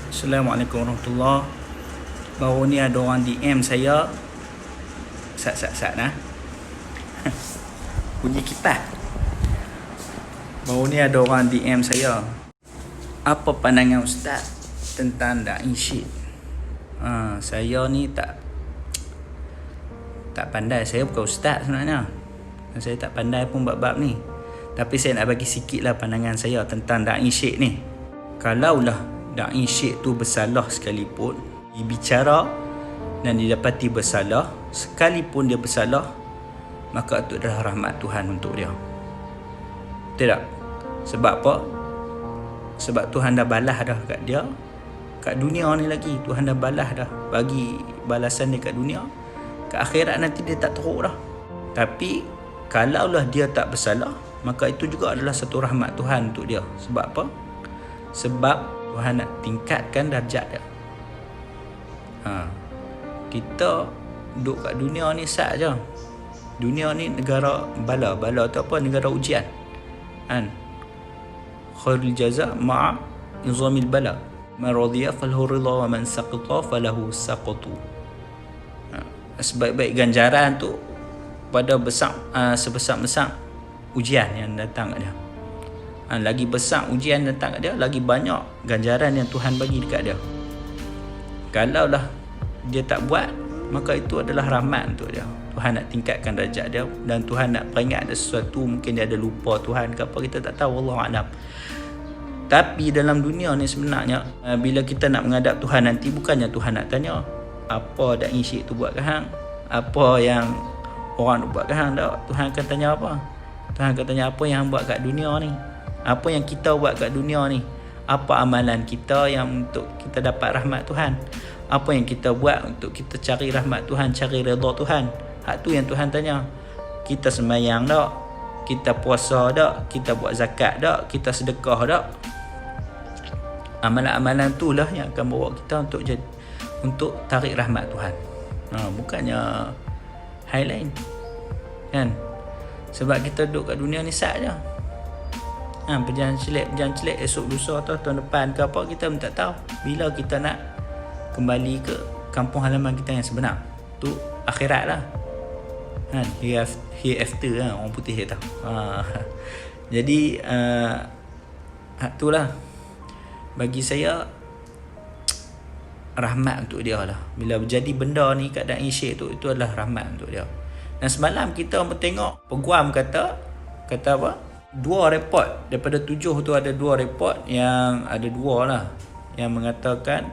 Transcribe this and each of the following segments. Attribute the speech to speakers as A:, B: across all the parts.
A: Assalamualaikum warahmatullahi. Baru ni ada orang DM saya. Sat nah. Bunyi kipas. Baru ni ada orang DM saya. Apa pandangan ustaz tentang da'i syed? Saya ni tak pandai. Saya bukan ustaz sebenarnya. Saya tak pandai pun bab-bab ni. Tapi saya nak bagi sikit lah pandangan saya tentang da'i syed ni. Kalaulah da'i syed tu bersalah sekalipun, dibicara dan didapati bersalah, sekalipun dia bersalah, maka itu adalah rahmat Tuhan untuk dia. Tidak? Sebab apa? Sebab Tuhan dah balas dah kat dia, kat dunia ni lagi. Tuhan dah balas dah, bagi balasan dia kat dunia. Kat akhirat nanti dia tak teruk dah. Tapi kalaulah dia tak bersalah, maka itu juga adalah satu rahmat Tuhan untuk dia. Sebab apa? Sebab Tuhan nak tingkatkan darjat dia. Kita duduk kat dunia ni sat je. Dunia ni negara bala. Bala tu apa? Negara ujian. Khairul jaza ma'a nizamil bala. Man radiya falahu ridha wa man saqita falahu saqatu. Sebaik-baik ganjaran tu pada sebesar-besar ujian yang datang kat dia. Lagi besar ujian datang kat dia, lagi banyak ganjaran yang Tuhan bagi dekat dia. Kalaulah dia tak buat, maka itu adalah rahmat untuk dia. Tuhan nak tingkatkan darjat dia, dan Tuhan nak peringat ada sesuatu, mungkin dia ada lupa Tuhan ke apa, kita tak tahu, wallahu a'lam. Tapi dalam dunia ni sebenarnya, bila kita nak menghadap Tuhan nanti, bukannya Tuhan nak tanya apa da'i syed tu buat ke hang, apa yang orang tu buat ke hang. Tak. Tuhan akan tanya apa? Tuhan akan tanya apa yang hang buat kat dunia ni, apa yang kita buat kat dunia ni, apa amalan kita yang untuk kita dapat rahmat Tuhan, apa yang kita buat untuk kita cari rahmat Tuhan, cari redha Tuhan. Hak tu yang Tuhan tanya. Kita sembahyang tak? Kita puasa tak? Kita buat zakat tak? Kita sedekah tak? Amalan-amalan tu lah yang akan bawa kita untuk tarik rahmat Tuhan. Bukannya hal lain, kan? Sebab kita duduk kat dunia ni sat je. Berjalan celik esok lusa atau tahun depan ke apa, kita pun tak tahu bila kita nak kembali ke kampung halaman kita yang sebenar. Tu akhirat lah, hereafter lah, orang putih kata. Jadi itulah bagi saya rahmat untuk dia lah. Bila berjadi benda ni kat da'i syed tu, itu adalah rahmat untuk dia. Dan semalam kita tengok peguam kata apa? 2 report daripada 7 tu, ada 2 report yang ada 2 lah yang mengatakan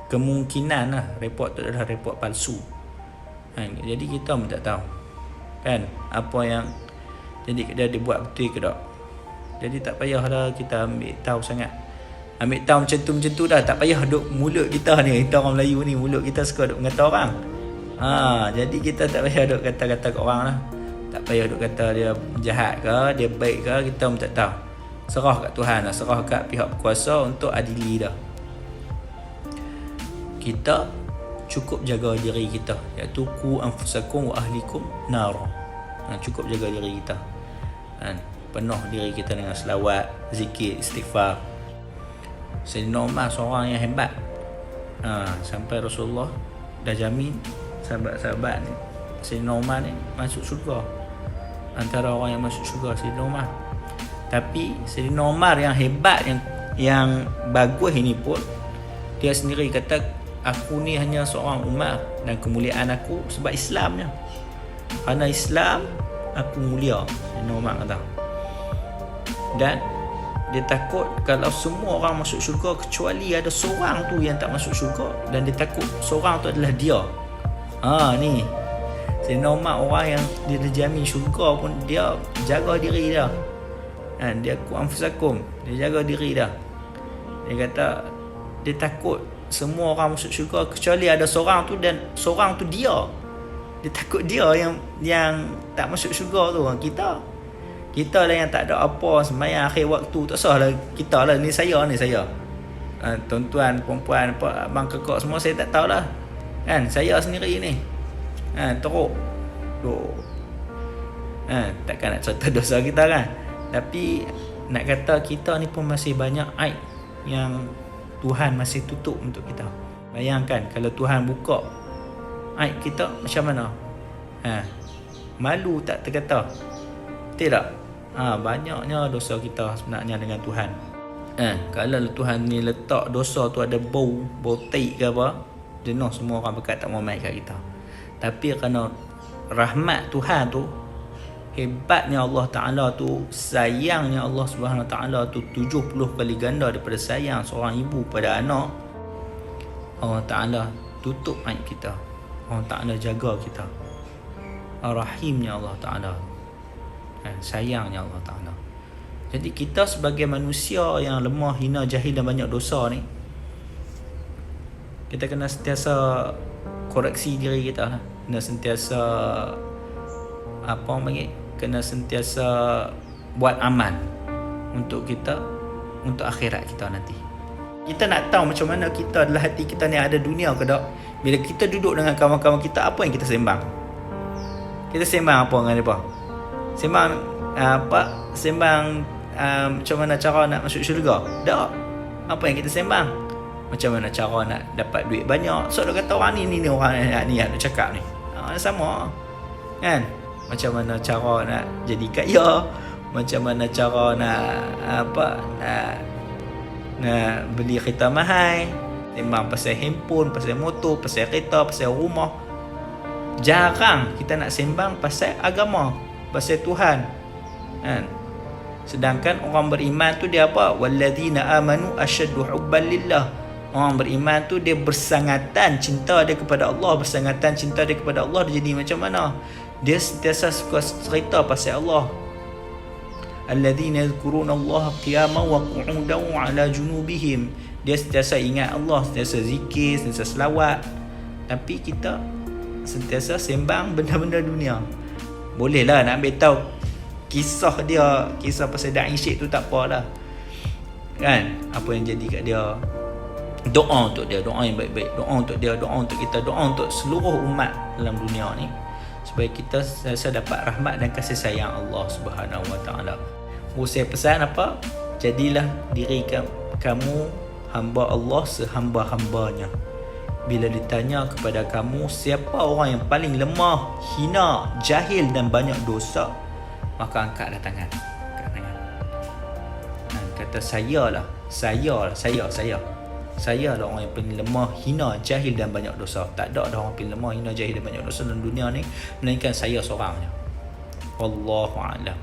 A: kemungkinan lah report tu adalah report palsu. Jadi kita pun tak tahu, kan, apa yang jadi dia buat betul ke tak. Jadi tak payahlah kita ambil tahu sangat. Ambil tahu macam tu dah, tak payah duk mulut kita ni. Kita orang Melayu ni, mulut kita suka duk mengata orang. Jadi kita tak payah duk kata-kata kat orang lah. Tak payah duk kata dia jahat ke, dia baik ke, kita pun tak tahu. Serah kat Tuhan lah, serah kat pihak kuasa untuk adili dah. Kita cukup jaga diri kita, iaitu qu anfusakum wa ahlikum nar. Cukup jaga diri kita. Penuh diri kita dengan selawat, zikir, istighfar. Sayyidina Umar seorang yang hebat. Sampai Rasulullah dah jamin sahabat-sahabat ni, Sayyidina Umar ni masuk syurga, antara orang yang masuk syurga Sayyidina Umar. Tapi Sayyidina Umar yang hebat, yang bagus ini pun, dia sendiri kata, aku ni hanya seorang Umar, dan kemuliaan aku sebab Islamnya. Kerana Islam aku mulia, Sayyidina Umar kata. Dan dia takut kalau semua orang masuk syurga kecuali ada seorang tu yang tak masuk syurga, dan dia takut seorang tu adalah dia. Ni Sayyidina Umar, orang yang dia dijamin syurga pun, dia jaga diri dia. Dia qu anfusakum, dia jaga diri dia. Dia kata dia takut semua orang masuk syurga kecuali ada seorang tu, dan seorang tu dia. Dia takut dia yang tak masuk syurga tu. Kita lah yang tak ada apa sembahyang akhir waktu, tak salah kita lah. Ni saya. Tuan-tuan, perempuan, abang kakak semua saya tak tahulah, kan. Saya sendiri ni teruk. Takkan nak cerita dosa kita, kan. Tapi nak kata kita ni pun masih banyak aib yang Tuhan masih tutup untuk kita. Bayangkan kalau Tuhan buka aib kita, macam mana? Malu tak terkata? Tidak. Banyaknya dosa kita sebenarnya dengan Tuhan. Kalau Tuhan ni letak dosa tu ada bau taik ke apa, jenuh semua orang pekat tak mau mai kat kita. Tapi kerana rahmat Tuhan tu, hebatnya Allah Ta'ala tu, sayangnya Allah Subhanahu Wa Ta'ala tu 70 kali ganda daripada sayang seorang ibu pada anak, Allah Ta'ala tutup aib kita. Allah Ta'ala jaga kita. Rahimnya Allah Ta'ala, sayangnya Allah Ta'ala. Jadi kita sebagai manusia yang lemah, hina, jahil dan banyak dosa ni, kita kena sentiasa koreksi diri kita lah. Kena sentiasa kena sentiasa buat amal untuk kita, untuk akhirat kita nanti. Kita nak tahu macam mana kita dalam hati kita ni ada dunia ke tak? Bila kita duduk dengan kawan-kawan kita, apa yang kita sembang? Kita sembang apa dengan mereka? Sembang macam mana cara nak masuk syurga? Tak. Apa yang kita sembang? Macam mana cara nak dapat duit banyak? So dia kata orang ni orang ni nak cakap ni. Sama. Kan? Macam mana cara nak jadi kaya? Macam mana cara nak beli kereta mahal? Sembang pasal handphone, pasal motor, pasal kereta, pasal rumah. Jarang kita nak sembang pasal agama, pasal Tuhan. Kan? Sedangkan orang beriman tu dia apa? Walladzina amanu asyaddu hubban lillah. Orang beriman tu dia bersangatan cinta dia kepada Allah, bersangatan cinta dia kepada Allah. Dia jadi macam mana? Dia sentiasa suka cerita pasal Allah. Alladzina yadhkuruna Allah qiyaman wa qu'udan wa 'ala junubihim. Dia sentiasa ingat Allah, sentiasa zikir, sentiasa selawat. Tapi kita sentiasa sembang benda-benda dunia. Bolehlah nak ambil tahu kisah dia, kisah pasal Da'i Syekh tu tak apalah. Kan? Apa yang jadi kat dia. Doa untuk dia, doa yang baik-baik. Doa untuk dia, doa untuk kita, doa untuk seluruh umat dalam dunia ni, supaya kita sentiasa dapat rahmat dan kasih sayang Allah Subhanahu Wa Ta'ala. Saya pesan apa? Jadilah diri kamu hamba Allah sehamba-hambanya. Bila ditanya kepada kamu siapa orang yang paling lemah, hina, jahil dan banyak dosa, maka angkatlah tangan. Kata saya lah orang yang paling lemah, hina, jahil dan banyak dosa. Tak ada orang paling lemah, hina, jahil dan banyak dosa dalam dunia ni melainkan saya seorang je. Wallahu a'lam.